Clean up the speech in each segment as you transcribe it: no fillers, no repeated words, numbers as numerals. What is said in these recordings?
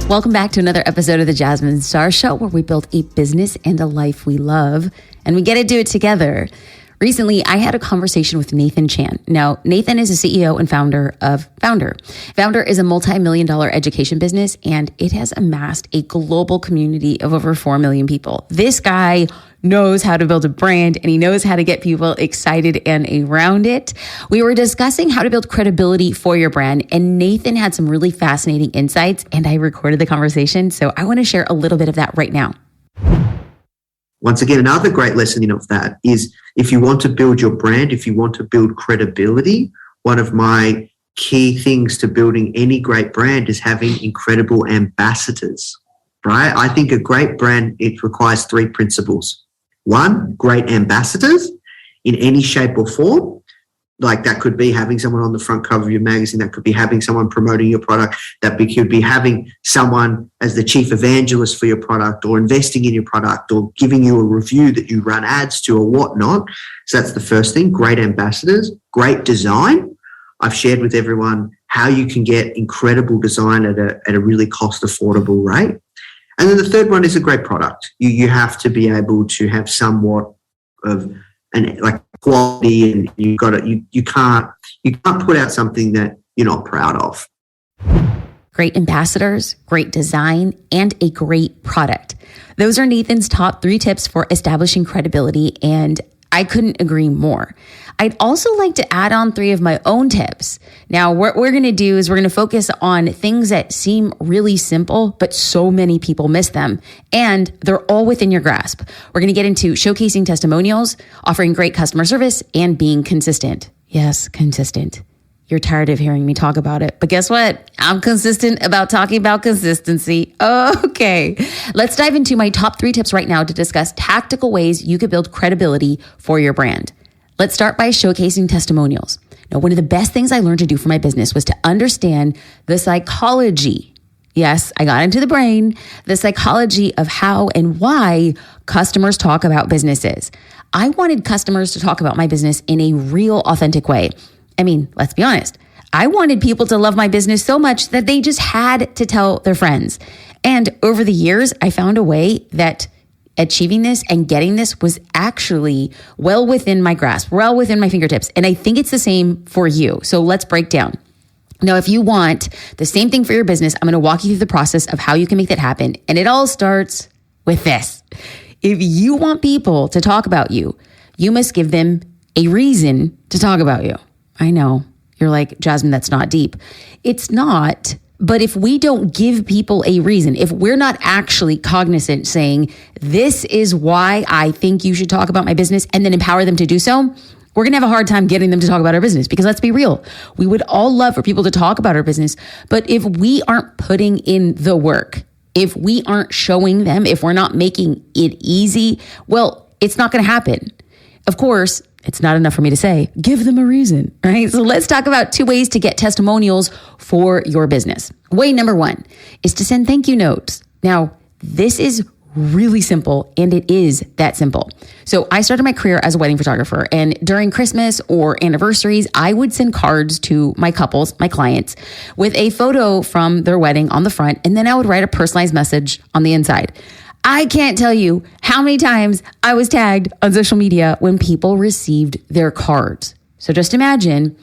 Welcome back to another episode of the Jasmine Star Show, where we build a business and a life we love, and we get to do it together. Recently, I had a conversation with Nathan Chan. Now, Nathan is the CEO and founder of Foundr. Foundr is a multi-million-dollar education business, and it has amassed a global community of over 4 million people. This guy knows how to build a brand, and he knows how to get people excited and around it. We were discussing how to build credibility for your brand, and Nathan had some really fascinating insights, and I recorded the conversation, so I want to share a little bit of that right now. Once again, another great lesson of that is if you want to build your brand, if you want to build credibility, one of my key things to building any great brand is having incredible ambassadors, right? I think a great brand, it requires 3 principles. 1, great ambassadors in any shape or form. Like that could be having someone on the front cover of your magazine. That could be having someone promoting your product. That could be having someone as the chief evangelist for your product, or investing in your product, or giving you a review that you run ads to, or whatnot. So that's the first thing, great ambassadors. Great design. I've shared with everyone how you can get incredible design at a really cost affordable rate. And then the third one is a great product. You have to be able to have somewhat of like quality, and you can't put out something that you're not proud of. Great ambassadors, great design, and a great product. Those are Nathan's top 3 tips for establishing credibility, and I couldn't agree more. I'd also like to add on 3 of my own tips. Now, what we're going to do is we're going to focus on things that seem really simple, but so many people miss them, and they're all within your grasp. We're going to get into showcasing testimonials, offering great customer service, and being consistent. Yes, consistent. You're tired of hearing me talk about it, but guess what? I'm consistent about talking about consistency. Okay, let's dive into my top 3 tips right now to discuss tactical ways you could build credibility for your brand. Let's start by showcasing testimonials. Now, one of the best things I learned to do for my business was to understand the psychology. Yes, I got into the brain, the psychology of how and why customers talk about businesses. I wanted customers to talk about my business in a real, authentic way. I mean, let's be honest. I wanted people to love my business so much that they just had to tell their friends. And over the years, I found a way that achieving this and getting this was actually well within my grasp, well within my fingertips. And I think it's the same for you. So let's break down. Now, if you want the same thing for your business, I'm going to walk you through the process of how you can make that happen. And it all starts with this. If you want people to talk about you, you must give them a reason to talk about you. I know. You're like, Jasmine, that's not deep. It's not. But if we don't give people a reason, if we're not actually cognizant saying, this is why I think you should talk about my business, and then empower them to do so, we're going to have a hard time getting them to talk about our business. Because let's be real, we would all love for people to talk about our business. But if we aren't putting in the work, if we aren't showing them, if we're not making it easy, well, it's not going to happen. Of course, it's not enough for me to say, give them a reason, right? So let's talk about 2 ways to get testimonials for your business. Way number 1 is to send thank you notes. Now, this is really simple, and it is that simple. So I started my career as a wedding photographer, and during Christmas or anniversaries, I would send cards to my couples, my clients, with a photo from their wedding on the front, and then I would write a personalized message on the inside. I can't tell you how many times I was tagged on social media when people received their cards. So just imagine,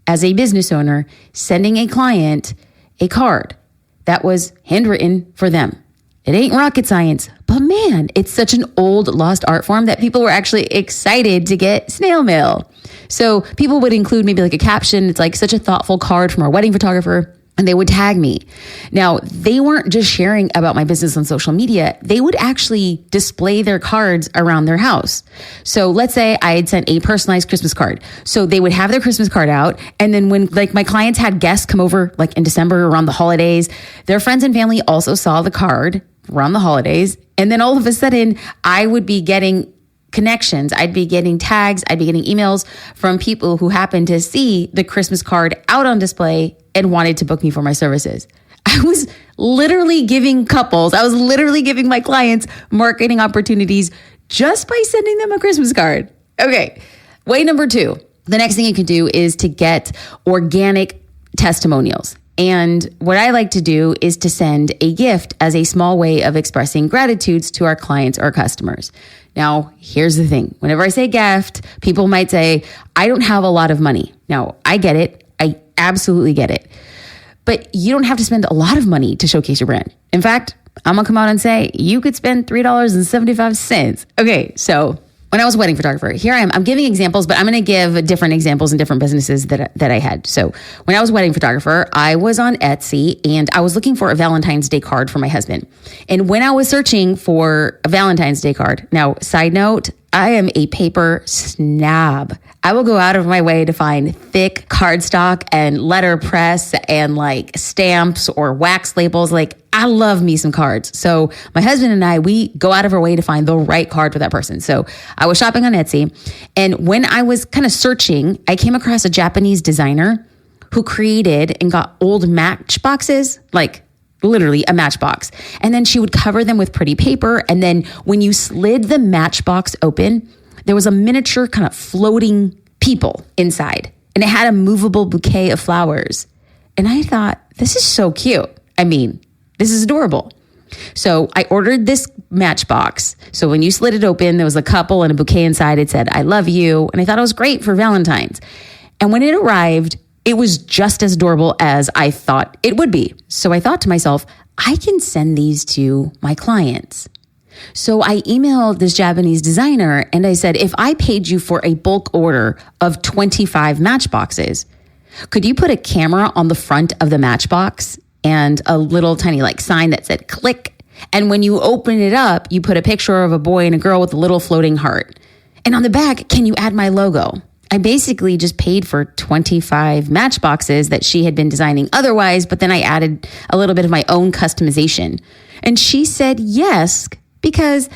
as a business owner, sending a client a card that was handwritten for them. It ain't rocket science, but man, it's such an old lost art form that people were actually excited to get snail mail. So people would include maybe like a caption. It's like such a thoughtful card from our wedding photographer. And they would tag me. Now, they weren't just sharing about my business on social media. They would actually display their cards around their house. So let's say I had sent a personalized Christmas card. So they would have their Christmas card out. And then when like my clients had guests come over like in December around the holidays, their friends and family also saw the card around the holidays. And then all of a sudden I would be getting connections. I'd be getting tags. I'd be getting emails from people who happened to see the Christmas card out on display and wanted to book me for my services. I was literally giving couples, I was literally giving my clients marketing opportunities just by sending them a Christmas card. Okay, way number 2. The next thing you can do is to get organic testimonials. And what I like to do is to send a gift as a small way of expressing gratitudes to our clients or customers. Now, here's the thing. Whenever I say gift, people might say, I don't have a lot of money. Now, I get it. I absolutely get it. But you don't have to spend a lot of money to showcase your brand. In fact, I'm going to come out and say you could spend $3.75. Okay, so when I was a wedding photographer, here I am. I'm giving examples, but I'm going to give different examples in different businesses that I had. So when I was a wedding photographer, I was on Etsy and I was looking for a Valentine's Day card for my husband. And when I was searching for a Valentine's Day card, now, side note, I am a paper snob. I will go out of my way to find thick cardstock and letterpress and like stamps or wax labels. Like, I love me some cards. So my husband and I, we go out of our way to find the right card for that person. So I was shopping on Etsy, and when I was kind of searching, I came across a Japanese designer who created and got old matchboxes, like literally a matchbox. And then she would cover them with pretty paper. And then when you slid the matchbox open, there was a miniature kind of floating people inside. And it had a movable bouquet of flowers. And I thought, this is so cute. I mean, this is adorable. So I ordered this matchbox. So when you slid it open, there was a couple and a bouquet inside. It said, I love you. And I thought it was great for Valentine's. And when it arrived, it was just as adorable as I thought it would be. So I thought to myself, I can send these to my clients. So I emailed this Japanese designer and I said, if I paid you for a bulk order of 25 matchboxes, could you put a camera on the front of the matchbox and a little tiny like sign that said click? And when you open it up, you put a picture of a boy and a girl with a little floating heart. And on the back, can you add my logo? I basically just paid for 25 matchboxes that she had been designing otherwise, but then I added a little bit of my own customization. And she said yes, because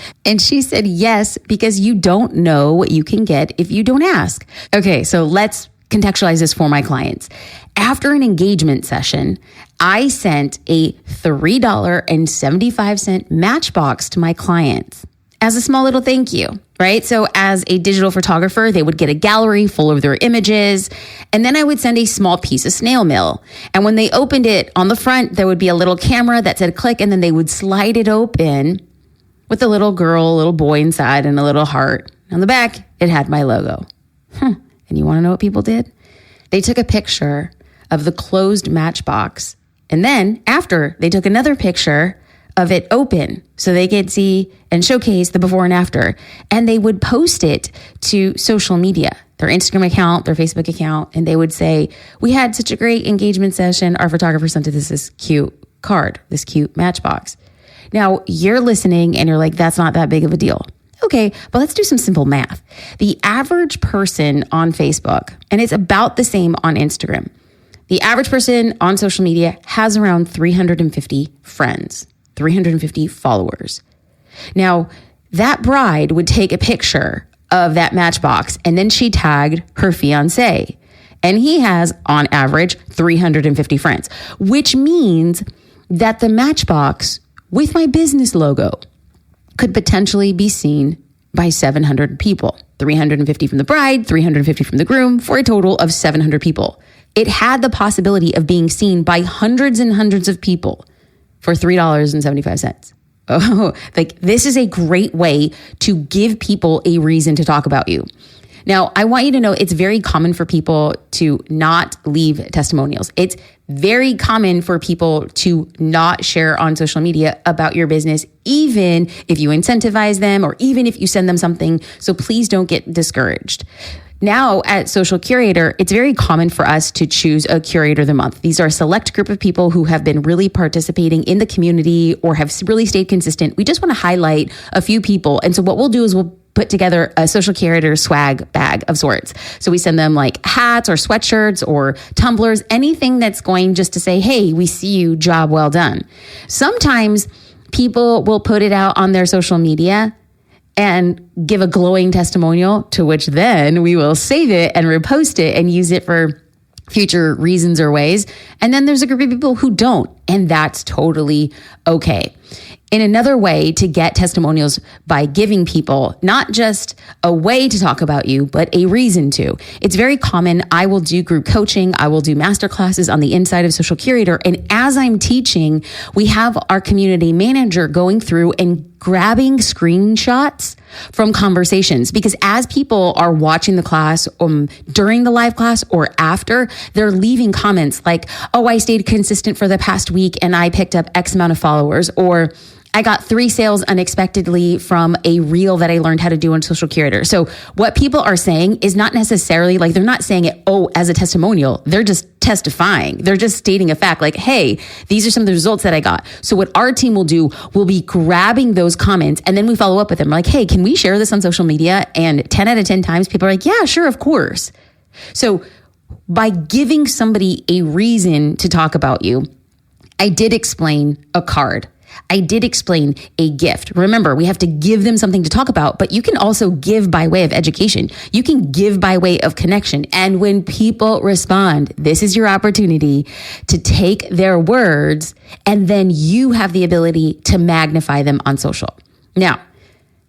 you don't know what you can get if you don't ask. Okay, so let's contextualize this for my clients. After an engagement session, I sent a $3.75 matchbox to my clients as a small little thank you, right? So as a digital photographer, they would get a gallery full of their images, and then I would send a small piece of snail mail. And when they opened it, on the front, there would be a little camera that said click, and then they would slide it open with a little girl, a little boy inside, and a little heart. On the back, it had my logo. And you want to know what people did? They took a picture of the closed matchbox, and then after, they took another picture of it open so they could see and showcase the before and after. And they would post it to social media, their Instagram account, their Facebook account, and they would say, we had such a great engagement session. Our photographer sent us this cute card, this cute matchbox. Now, you're listening and you're like, that's not that big of a deal. Okay, but let's do some simple math. The average person on Facebook, and it's about the same on Instagram, the average person on social media has around 350 friends. 350 followers. Now, that bride would take a picture of that matchbox and then she tagged her fiance. And he has, on average, 350 friends, which means that the matchbox with my business logo could potentially be seen by 700 people. 350 from the bride, 350 from the groom, for a total of 700 people. It had the possibility of being seen by hundreds and hundreds of people for $3.75. Oh, like this is a great way to give people a reason to talk about you. Now, I want you to know it's very common for people to not leave testimonials. It's very common for people to not share on social media about your business, even if you incentivize them or even if you send them something. So please don't get discouraged. Now at Social Curator, it's very common for us to choose a curator of the month. These are a select group of people who have been really participating in the community or have really stayed consistent. We just want to highlight a few people. And so what we'll do is we'll put together a Social Curator swag bag of sorts. So we send them like hats or sweatshirts or tumblers, anything that's going just to say, hey, we see you, job well done. Sometimes people will put it out on their social media and give a glowing testimonial, to which then we will save it and repost it and use it for future reasons or ways. And then there's a group of people who don't, and that's totally okay. In another way to get testimonials by giving people not just a way to talk about you, but a reason to. It's very common. I will do group coaching. I will do masterclasses on the inside of Social Curator. And as I'm teaching, we have our community manager going through and grabbing screenshots from conversations, because as people are watching the class during the live class or after, they're leaving comments like, oh, I stayed consistent for the past week and I picked up X amount of followers, or I got 3 sales unexpectedly from a reel that I learned how to do on Social Curator. So what people are saying is not necessarily like, they're not saying it, as a testimonial. They're just testifying. They're just stating a fact like, hey, these are some of the results that I got. So what our team will do, we'll be grabbing those comments and then we follow up with them. We're like, hey, can we share this on social media? And 10 out of 10 times people are like, yeah, sure, of course. So by giving somebody a reason to talk about you, I did explain a card. I did explain a gift. Remember, we have to give them something to talk about, but you can also give by way of education. You can give by way of connection. And when people respond, this is your opportunity to take their words, and then you have the ability to magnify them on social. Now,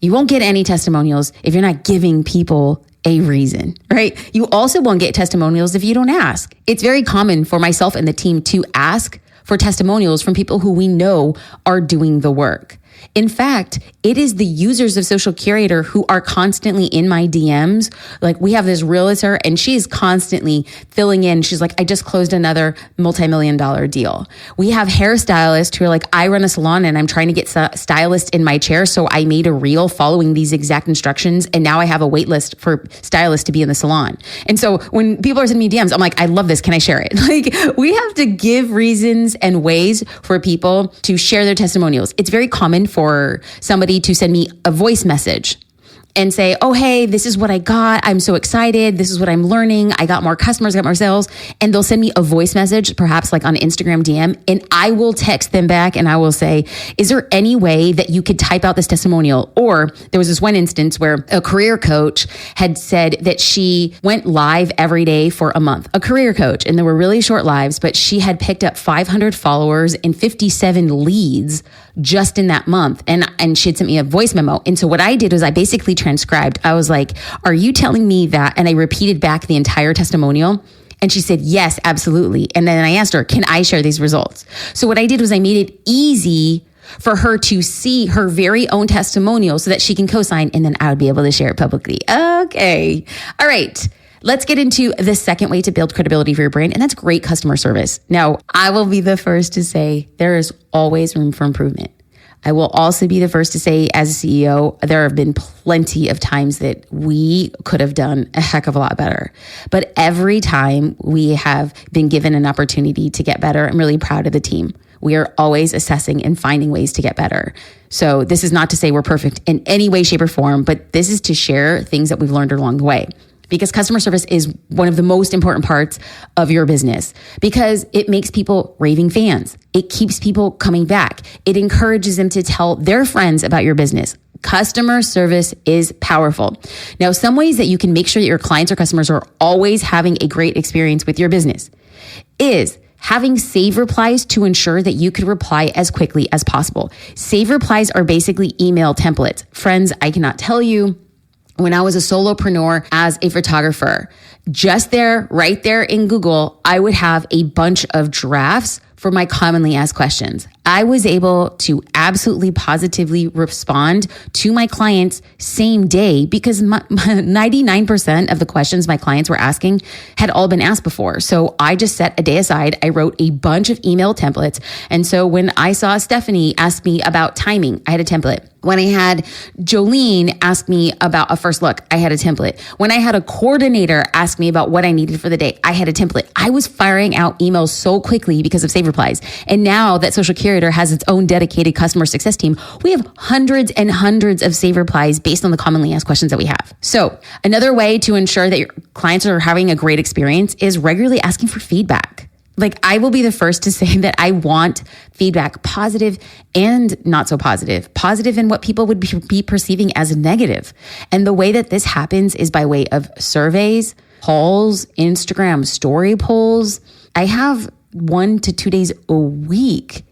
you won't get any testimonials if you're not giving people a reason, right? You also won't get testimonials if you don't ask. It's very common for myself and the team to ask for testimonials from people who we know are doing the work. In fact, it is the users of Social Curator who are constantly in my DMs. Like, we have this realtor and she is constantly filling in. She's like, I just closed another multi-million-dollar deal. We have hairstylists who are like, I run a salon and I'm trying to get stylist in my chair. So I made a reel following these exact instructions. And now I have a wait list for stylists to be in the salon. And so when people are sending me DMs, I'm like, I love this. Can I share it? Like, we have to give reasons and ways for people to share their testimonials. It's very common for somebody to send me a voice message and say, oh, hey, this is what I got. I'm so excited. This is what I'm learning. I got more customers, got more sales. And they'll send me a voice message, perhaps like on Instagram DM, and I will text them back and I will say, is there any way that you could type out this testimonial? Or there was this one instance where a career coach had said that she went live every day for a month, a career coach, and there were really short lives, but she had picked up 500 followers and 57 leads just in that month. And she had sent me a voice memo. And so what I did was I basically transcribed. I was like, are you telling me that? And I repeated back the entire testimonial. And she said, yes, absolutely. And then I asked her, can I share these results? So what I did was I made it easy for her to see her very own testimonial so that she can co-sign, and then I would be able to share it publicly. Okay. All right. Let's get into the second way to build credibility for your brand, and that's great customer service. Now, I will be the first to say there is always room for improvement. I will also be the first to say, as a CEO, there have been plenty of times that we could have done a heck of a lot better. But every time we have been given an opportunity to get better, I'm really proud of the team. We are always assessing and finding ways to get better. So this is not to say we're perfect in any way, shape, or form, but this is to share things that we've learned along the way. Because customer service is one of the most important parts of your business, because it makes people raving fans. It keeps people coming back. It encourages them to tell their friends about your business. Customer service is powerful. Now, some ways that you can make sure that your clients or customers are always having a great experience with your business is having save replies to ensure that you can reply as quickly as possible. Save replies are basically email templates. Friends, I cannot tell you, when I was a solopreneur as a photographer, just there, right there in Google, I would have a bunch of drafts for my commonly asked questions. I was able to absolutely positively respond to my clients same day, because 99% of the questions my clients were asking had all been asked before. So I just set a day aside. I wrote a bunch of email templates. And so when I saw Stephanie ask me about timing, I had a template. When I had Jolene ask me about a first look, I had a template. When I had a coordinator ask me about what I needed for the day, I had a template. I was firing out emails so quickly because of save replies. And now that Social Curator has its own dedicated customer success team, we have hundreds and hundreds of save replies based on the commonly asked questions that we have. So another way to ensure that your clients are having a great experience is regularly asking for feedback. Like, I will be the first to say that I want feedback, positive and not so positive, positive in what people would be perceiving as negative. And the way that this happens is by way of surveys, polls, Instagram story polls. I have 1 to 2 days a week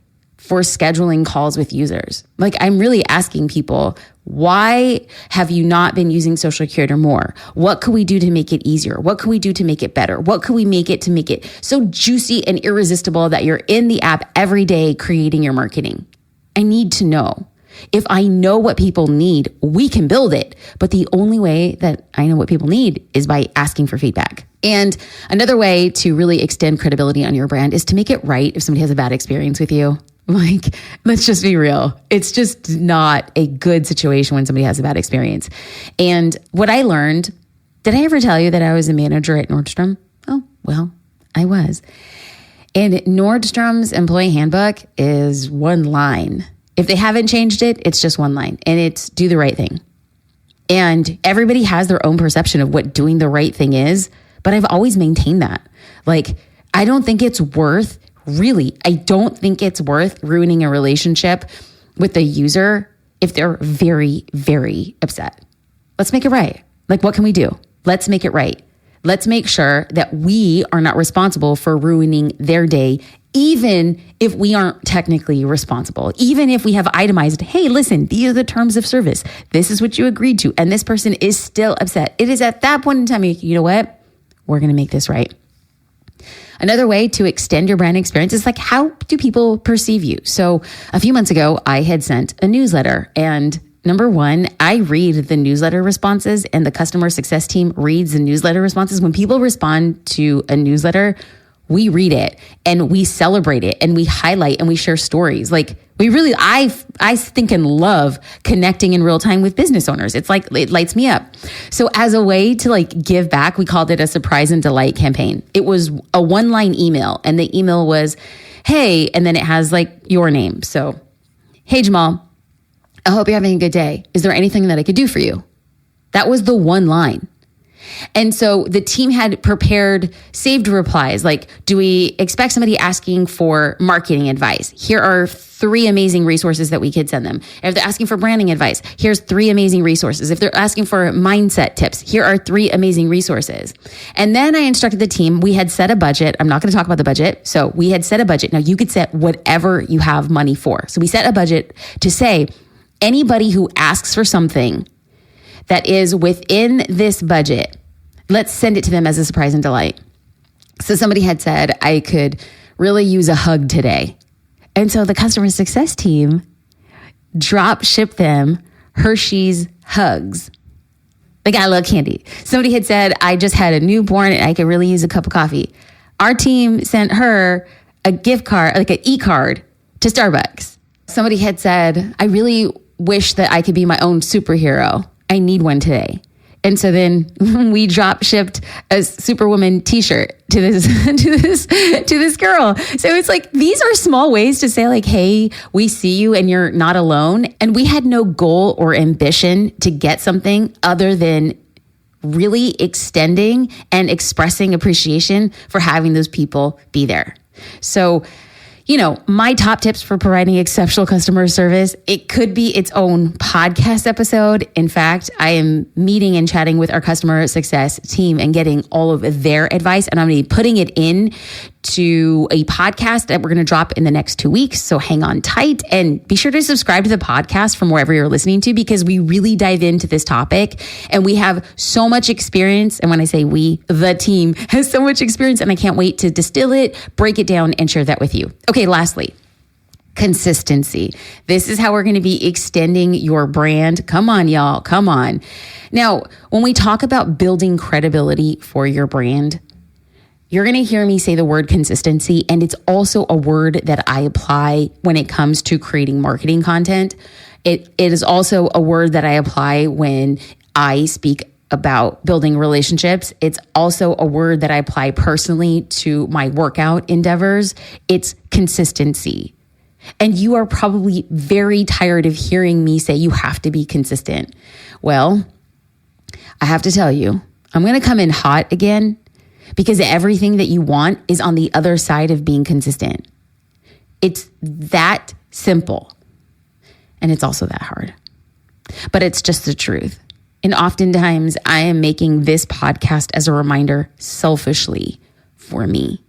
for scheduling calls with users. Like, I'm really asking people, why have you not been using Social Curator more? What could we do to make it easier? What could we do to make it better? What could we make it to make it so juicy and irresistible that you're in the app every day creating your marketing? I need to know. If I know what people need, we can build it. But the only way that I know what people need is by asking for feedback. And another way to really extend credibility on your brand is to make it right if somebody has a bad experience with you. Like, let's just be real. It's just not a good situation when somebody has a bad experience. And what I learned, did I ever tell you that I was a manager at Nordstrom? Oh, well, I was. And Nordstrom's employee handbook is one line. If they haven't changed it, it's just one line, and it's do the right thing. And everybody has their own perception of what doing the right thing is, but I've always maintained that. Like, I don't think it's worth ruining a relationship with a user if they're very, very upset. Let's make it right. Like, what can we do? Let's make it right. Let's make sure that we are not responsible for ruining their day, even if we aren't technically responsible, even if we have itemized, hey, listen, these are the terms of service. This is what you agreed to. And this person is still upset. It is at that point in time, you know what? We're going to make this right. Another way to extend your brand experience is like, how do people perceive you? So a few months ago, I had sent a newsletter, and number one, I read the newsletter responses, and the customer success team reads the newsletter responses. When people respond to a newsletter, we read it and we celebrate it and we highlight and we share stories. Like, we really, I think and love connecting in real time with business owners. It's like, it lights me up. So as a way to like give back, we called it a surprise and delight campaign. It was a one-line email, and the email was, hey, and then it has like your name. So, hey, Jamal, I hope you're having a good day. Is there anything that I could do for you? That was the one line. And so the team had prepared saved replies like, do we expect somebody asking for marketing advice? Here are 3 amazing resources that we could send them. If they're asking for branding advice, here's 3 amazing resources. If they're asking for mindset tips, here are 3 amazing resources. And then I instructed the team, we had set a budget. I'm not going to talk about the budget. So we had set a budget. Now you could set whatever you have money for. So we set a budget to say, anybody who asks for something that is within this budget, let's send it to them as a surprise and delight. So somebody had said, I could really use a hug today. And so the customer success team drop shipped them Hershey's hugs. They got a little candy. Somebody had said, I just had a newborn and I could really use a cup of coffee. Our team sent her a gift card, like an e-card to Starbucks. Somebody had said, I really wish that I could be my own superhero. I need one today. And so then we drop shipped a Superwoman t-shirt to this girl. So it's like, these are small ways to say like, hey, we see you and you're not alone. And we had no goal or ambition to get something other than really extending and expressing appreciation for having those people be there. So, you know, my top tips for providing exceptional customer service, it could be its own podcast episode. In fact, I am meeting and chatting with our customer success team and getting all of their advice. And I'm going to be putting it in to a podcast that we're going to drop in the next 2 weeks. So hang on tight and be sure to subscribe to the podcast from wherever you're listening to, because we really dive into this topic and we have so much experience. And when I say we, the team has so much experience, and I can't wait to distill it, break it down, and share that with you. Okay, lastly, consistency. This is how we're going to be extending your brand. Come on, y'all. Come on. Now, when we talk about building credibility for your brand, you're going to hear me say the word consistency, and it's also a word that I apply when it comes to creating marketing content. It is also a word that I apply when I speak about building relationships. It's also a word that I apply personally to my workout endeavors. It's consistency. And you are probably very tired of hearing me say you have to be consistent. Well, I have to tell you, I'm going to come in hot again, because everything that you want is on the other side of being consistent. It's that simple. And it's also that hard. But it's just the truth. And oftentimes I am making this podcast as a reminder selfishly for me,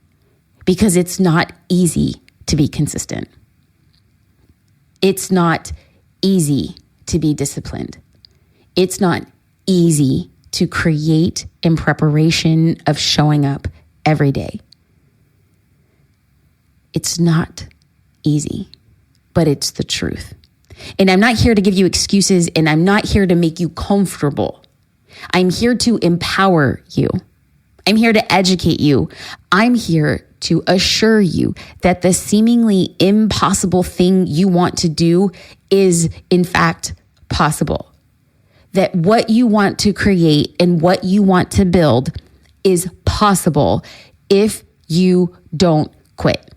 because it's not easy to be consistent. It's not easy to be disciplined. It's not easy to create in preparation of showing up every day. It's not easy, but it's the truth. And I'm not here to give you excuses, and I'm not here to make you comfortable. I'm here to empower you. I'm here to educate you. I'm here to assure you that the seemingly impossible thing you want to do is, in fact, possible. That what you want to create and what you want to build is possible if you don't quit.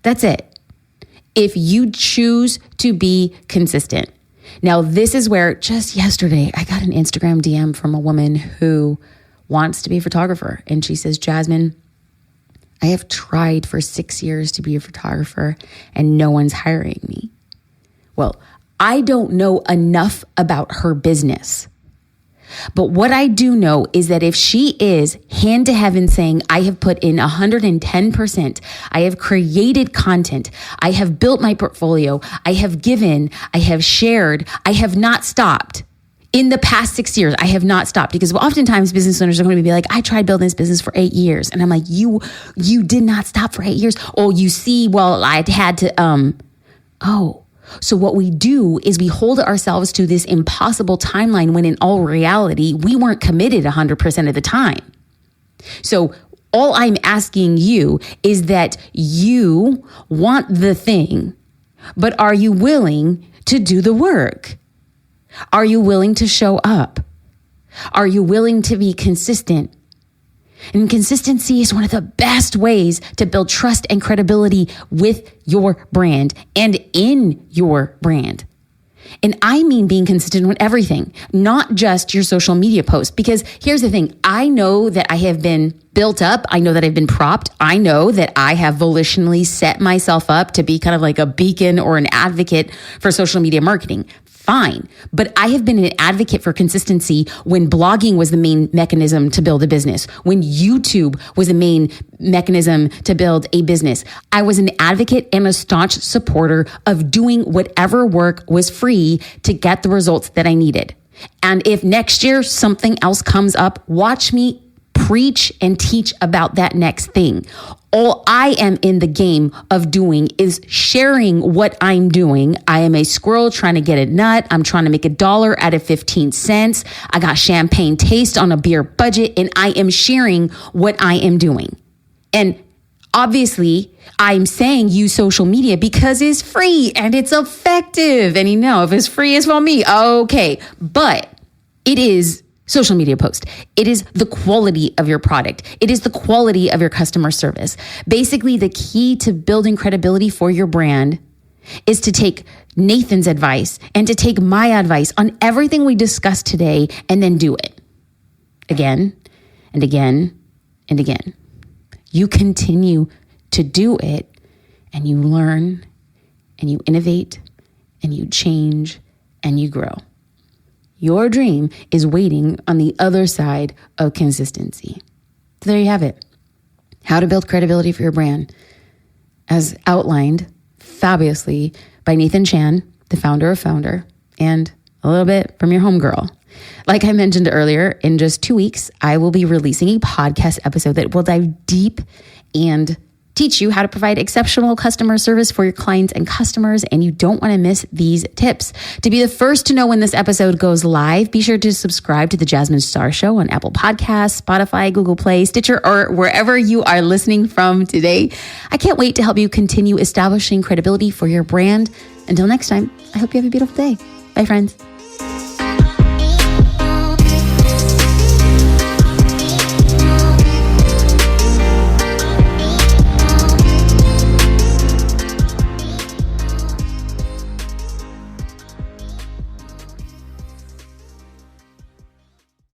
That's it. If you choose to be consistent. Now, this is where just yesterday, I got an Instagram DM from a woman who wants to be a photographer. And she says, Jasmine, I have tried for 6 years to be a photographer and no one's hiring me. Well, I don't know enough about her business. But what I do know is that if she is hand to heaven saying, I have put in 110%, I have created content, I have built my portfolio, I have given, I have shared, I have not stopped. In the past 6 years, I have not stopped, because oftentimes business owners are going to be like, I tried building this business for 8 years. And I'm like, you did not stop for 8 years. Oh, you see, well, I had to, So what we do is we hold ourselves to this impossible timeline when in all reality, we weren't committed 100% of the time. So all I'm asking you is that you want the thing, but are you willing to do the work? Are you willing to show up? Are you willing to be consistent? And consistency is one of the best ways to build trust and credibility with your brand and in your brand. And I mean being consistent with everything, not just your social media posts. Because here's the thing. I know that I have been built up. I know that I've been propped. I know that I have volitionally set myself up to be kind of like a beacon or an advocate for social media marketing. Fine. But I have been an advocate for consistency when blogging was the main mechanism to build a business, when YouTube was the main mechanism to build a business. I was an advocate and a staunch supporter of doing whatever work was free to get the results that I needed. And if next year something else comes up, watch me preach and teach about that next thing. All I am in the game of doing is sharing what I'm doing. I am a squirrel trying to get a nut. I'm trying to make $1 out of 15 cents. I got champagne taste on a beer budget, and I am sharing what I am doing. And obviously, I'm saying use social media because it's free and it's effective. And if it's free, it's for me. Okay. But it is social media post. It is the quality of your product. It is the quality of your customer service. Basically, the key to building credibility for your brand is to take Nathan's advice and to take my advice on everything we discussed today and then do it again and again and again. You continue to do it and you learn and you innovate and you change and you grow. Your dream is waiting on the other side of consistency. So there you have it. How to build credibility for your brand, as outlined fabulously by Nathan Chan, the founder of Foundr, and a little bit from your homegirl. Like I mentioned earlier, in just 2 weeks, I will be releasing a podcast episode that will dive deep and teach you how to provide exceptional customer service for your clients and customers, and you don't want to miss these tips. To be the first to know when this episode goes live, be sure to subscribe to the Jasmine Star Show on Apple Podcasts, Spotify, Google Play, Stitcher, or wherever you are listening from today. I can't wait to help you continue establishing credibility for your brand. Until next time, I hope you have a beautiful day. Bye, friends.